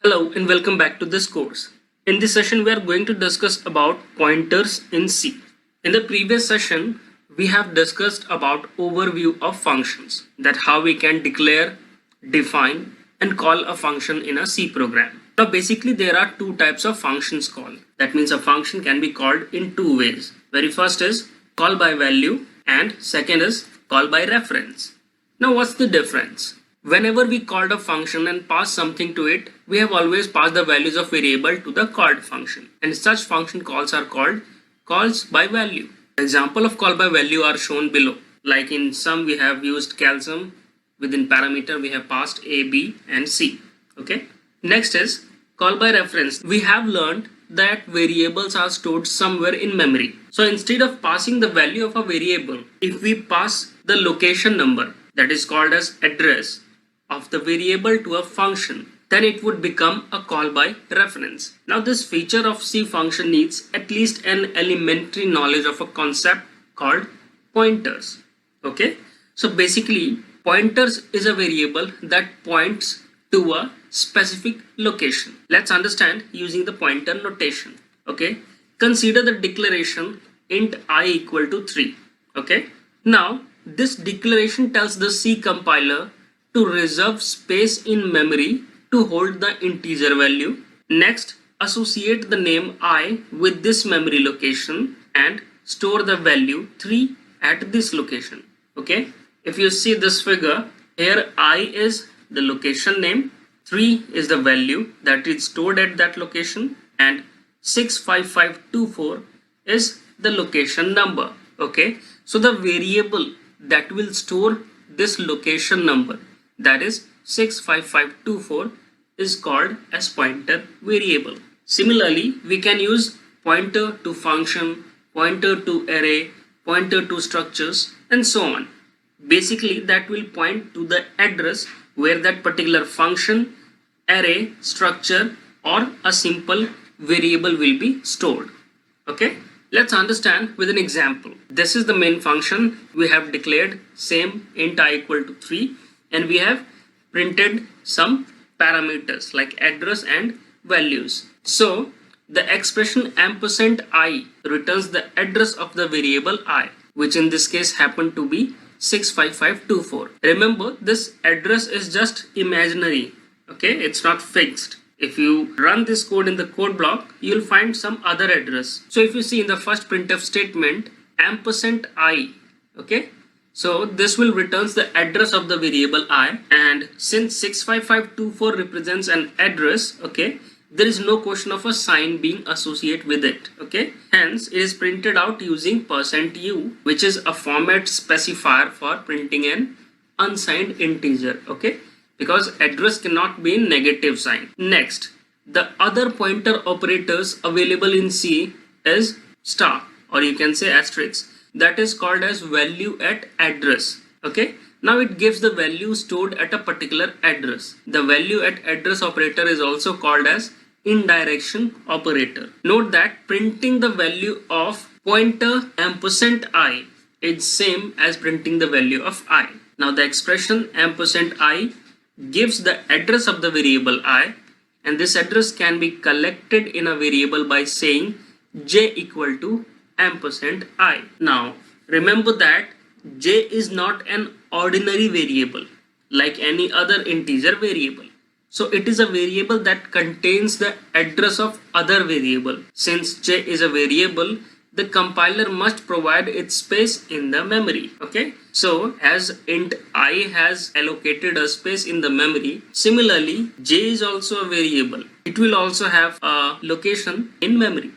Hello and welcome back to this course. In this session we are going to discuss about pointers in C. In the previous session we have discussed about overview of functions, that how we can declare, define and call a function in a C program. Now basically there are two types of functions called. That means a function can be called in two ways. Very first is call by value and second is call by reference. Now what's the difference? Whenever we called a function and pass something to it, we have always passed the values of variable to the called function, and such function calls are called calls by value. Example of call by value are shown below. Like in sum we have used calsum, within parameter we have passed a, b and c. Okay. Next is call by reference. We have learned that variables are stored somewhere in memory. So instead of passing the value of a variable, if we pass the location number, that is called as address of the variable to a function, then it would become a call by reference. Now this feature of C function needs at least an elementary knowledge of a concept called pointers. Okay, so basically pointers is a variable that points to a specific location. Let's understand using the pointer notation. Okay, consider the declaration int I equal to 3. Okay, now this declaration tells the C compiler to reserve space in memory to hold the integer value. Next, associate the name I with this memory location and store the value 3 at this location. Okay, if you see this figure, here I is the location name, 3 is the value that is stored at that location, and 65524 is the location number. Okay, so the variable that will store this location number, that is 65524, is called as pointer variable. Similarly, we can use pointer to function, pointer to array, pointer to structures and so on. Basically that will point to the address where that particular function, array, structure or a simple variable will be stored. Okay, let's understand with an example. This is the main function. We have declared same int I equal to 3 and we have printed some parameters like address and values. So the expression ampersand I returns the address of the variable I, which in this case happened to be 65524. Remember, this address is just imaginary. Okay, it's not fixed. If you run this code in the code block, you'll find some other address. So if you see in the first printf statement, ampersand I, okay, so this will returns the address of the variable I, and since 65524 represents an address, okay, there is no question of a sign being associated with it. Okay, hence it is printed out using %u, which is a format specifier for printing an unsigned integer. Okay, because address cannot be in negative sign. Next, the other pointer operators available in C is star, or you can say asterisk, that is called as value at address. Okay, now it gives the value stored at a particular address. The value at address operator is also called as indirection operator. Note that printing the value of pointer ampersand I is same as printing the value of I. Now the expression ampersand I gives the address of the variable I, and this address can be collected in a variable by saying j equal to ampersand I. Now remember that j is not an ordinary variable like any other integer variable. So it is a variable that contains the address of other variable. Since j is a variable, the compiler must provide its space in the memory. Okay, so as int I has allocated a space in the memory, similarly j is also a variable. It will also have a location in memory.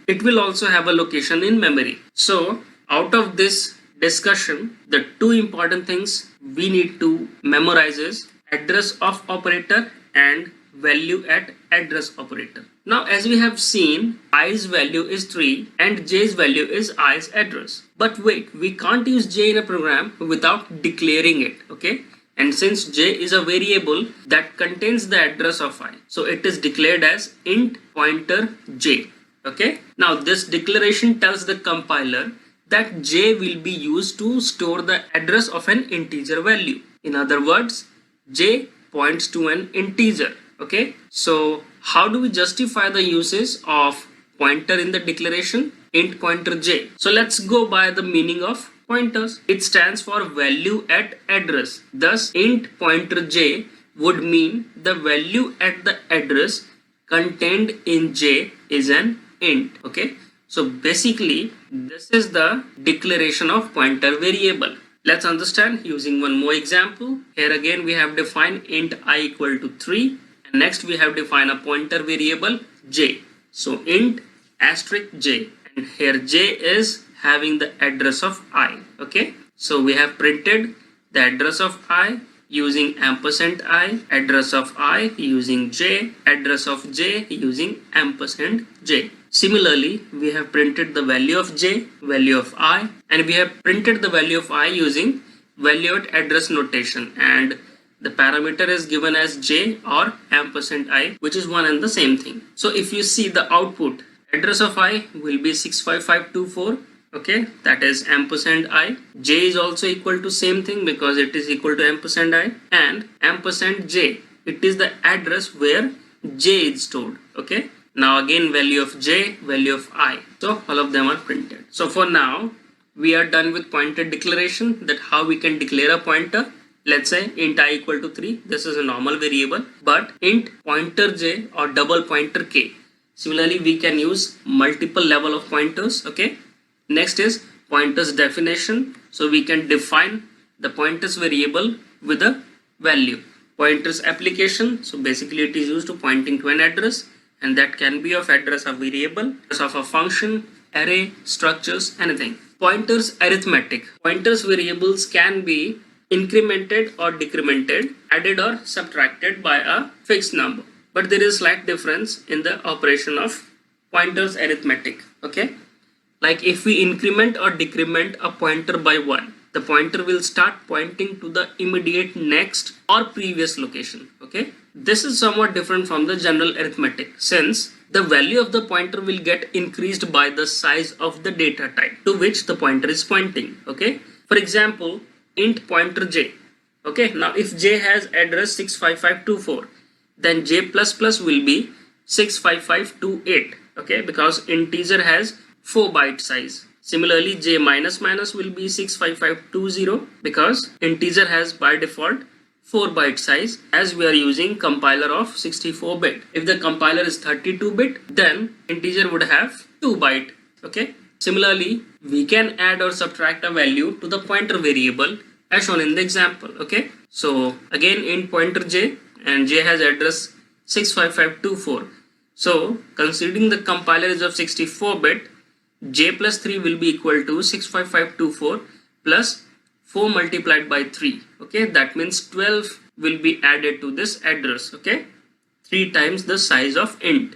So out of this discussion, the two important things we need to memorize is address of operator and value at address operator. Now as we have seen, i's value is 3 and j's value is i's address. But wait, we can't use j in a program without declaring it. Okay, and since j is a variable that contains the address of I, so it is declared as int pointer j. Okay, now this declaration tells the compiler that j will be used to store the address of an integer value. In other words, j points to an integer. Okay, so how do we justify the usage of pointer in the declaration int pointer j? So let's go by the meaning of pointers. It stands for value at address. Thus int pointer j would mean the value at the address contained in j is an int. Okay, so basically this is the declaration of pointer variable. Let's understand using one more example. Here again we have defined int I equal to 3, and next we have defined a pointer variable j. So int asterisk j, and here j is having the address of I. Okay, so we have printed the address of I using ampersand I, address of I using j, address of j using ampersand j. Similarly, we have printed the value of j, value of I, and we have printed the value of I using value at address notation, and the parameter is given as j or ampersand I, which is one and the same thing. So if you see the output, address of I will be 65524. Okay, that is ampersand I. J is also equal to same thing because it is equal to ampersand I, and ampersand j, it is the address where j is stored. Okay, now again value of j, value of I. So all of them are printed. So for now we are done with pointer declaration, that how we can declare a pointer. Let's say int I equal to 3. This is a normal variable, but int pointer j or double pointer k. Similarly, we can use multiple level of pointers. Okay. Next is pointers definition. So we can define the pointers variable with a value. Pointers application. So basically it is used to pointing to an address, and that can be of address of variable, of a function, array, structures, anything. Pointers arithmetic. Pointers variables can be incremented or decremented, added or subtracted by a fixed number. But there is slight difference in the operation of pointers arithmetic. Okay. Like if we increment or decrement a pointer by 1, the pointer will start pointing to the immediate next or previous location. Okay. This is somewhat different from the general arithmetic, since the value of the pointer will get increased by the size of the data type to which the pointer is pointing. Okay. For example, int pointer j. Okay. Now if j has address 65524, then j plus plus will be 65528. Okay. Because integer has 4 byte size. Similarly, j minus minus will be 65520 because integer has by default 4 byte size, as we are using compiler of 64 bit. If the compiler is 32 bit, then integer would have 2 byte. Okay. Similarly, we can add or subtract a value to the pointer variable as shown in the example. Okay. So again int pointer j, and j has address 65524. So considering the compiler is of 64 bit, j plus 3 will be equal to 65524 plus 4 multiplied by 3. Okay, that means 12 will be added to this address. Okay, 3 times the size of int.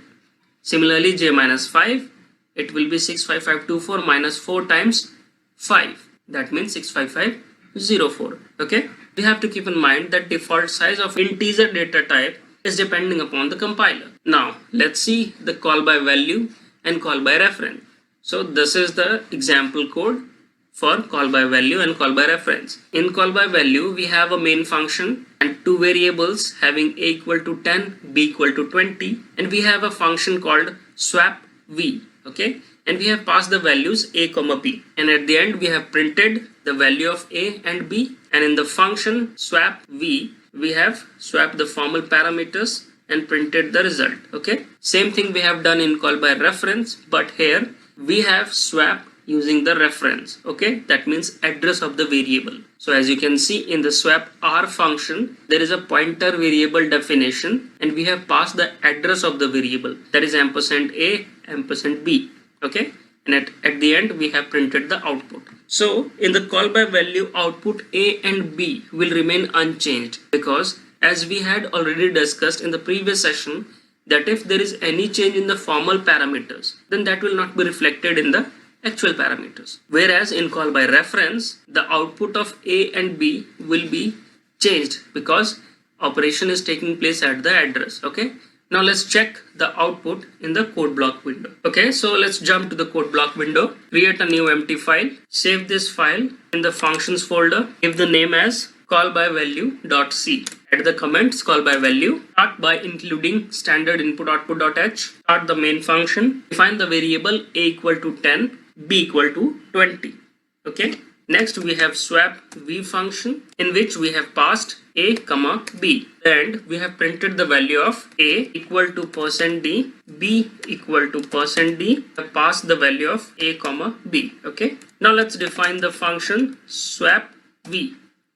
Similarly, j minus 5, it will be 65524 minus 4 times 5. That means 65504. Okay, we have to keep in mind that default size of integer data type is depending upon the compiler. Now let's see the call by value and call by reference. So this is the example code for call by value and call by reference. In call by value, we have a main function and 2 variables having a equal to 10, b equal to 20, and we have a function called swap v. Okay, and we have passed the values a comma b, and at the end we have printed the value of a and b, and in the function swap v we have swapped the formal parameters and printed the result. Okay, same thing we have done in call by reference, but here we have swap using the reference. Okay, that means address of the variable. So as you can see in the swap r function, there is a pointer variable definition, and we have passed the address of the variable, that is ampersand a, ampersand b. Okay, and at the end we have printed the output. So in the call by value, output a and b will remain unchanged, because as we had already discussed in the previous session, that if there is any change in the formal parameters, then that will not be reflected in the actual parameters. Whereas in call by reference, the output of a and b will be changed because operation is taking place at the address. Okay, now let's check the output in the code block window. Okay, so let's jump to the code block window, create a new empty file, save this file in the functions folder, give the name as callbyvalue.c. Add the comments call by value. Start by including standard input output.h. Start the main function. Define the variable a equal to 10, b equal to 20. Okay. Next we have swap v function in which we have passed a comma b, and we have printed the value of a equal to %d, b equal to %d. We have passed the value of a comma b. Okay. Now let's define the function swap v.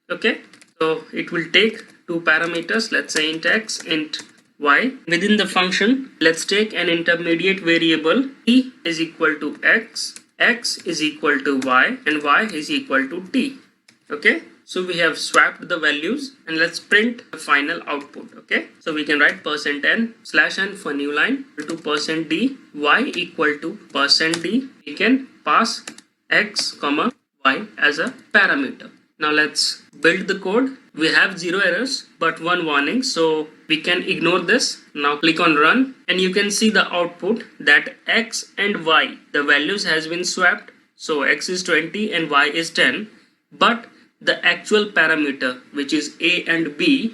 Okay. So it will take two parameters, let's say int x, int y. Within the function, let's take an intermediate variable t is equal to x is equal to y, and y is equal to t. Okay, so we have swapped the values, and let's print the final output. Okay, so we can write %n/n for new line to %d, y equal to %d. We can pass x comma y as a parameter. Now let's build the code. We have 0 errors but 1 warning, so we can ignore this. Now click on run, and you can see the output that x and y, the values has been swapped. So x is 20 and y is 10, but the actual parameter, which is a and b,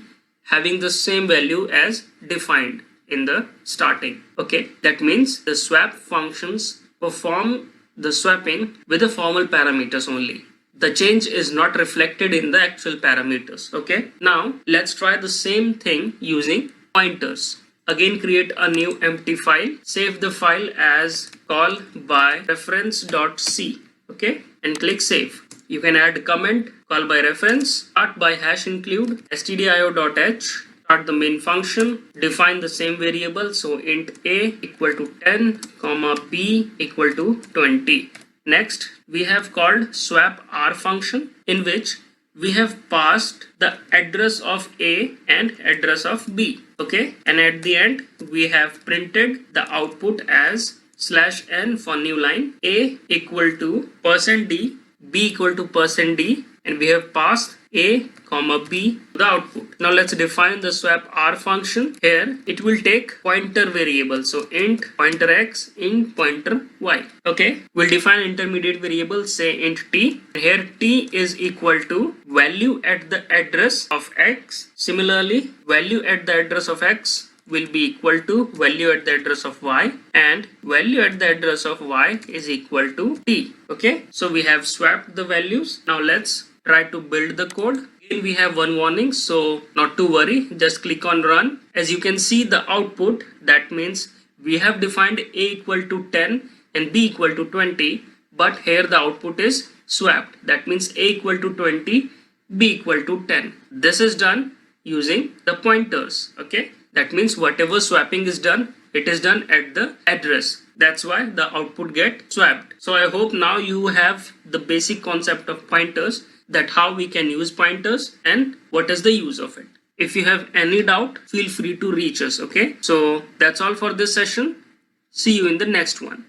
having the same value as defined in the starting. Okay, that means the swap functions perform the swapping with the formal parameters only. The change is not reflected in the actual parameters. Okay, now let's try the same thing using pointers. Again, create a new empty file, save the file as call by reference.c. Okay, and click save. You can add a comment, call by reference, start by #include stdio.h, start the main function, define the same variable, so int a equal to 10 comma b equal to 20. Next, we have called swap r function in which we have passed the address of a and address of b. Okay, and at the end we have printed the output as /n for new line, a equal to %d, b equal to %d, and we have passed a comma b the output. Now let's define the swap r function. Here it will take pointer variable, so int pointer x, int pointer y. Okay, we'll define intermediate variable, say int t. Here t is equal to value at the address of x. Similarly, value at the address of x will be equal to value at the address of y, and value at the address of y is equal to t. Okay, so we have swapped the values. Now let's try to build the code. Again, we have one warning, so not to worry, just click on run. As you can see the output, that means we have defined a equal to 10 and b equal to 20, but here the output is swapped. That means a equal to 20, b equal to 10. This is done using the pointers. Okay, that means whatever swapping is done, it is done at the address. That's why the output get swapped. So I hope now you have the basic concept of pointers, that how we can use pointers and what is the use of it. If you have any doubt, feel free to reach us. Okay, so that's all for this session. See you in the next one.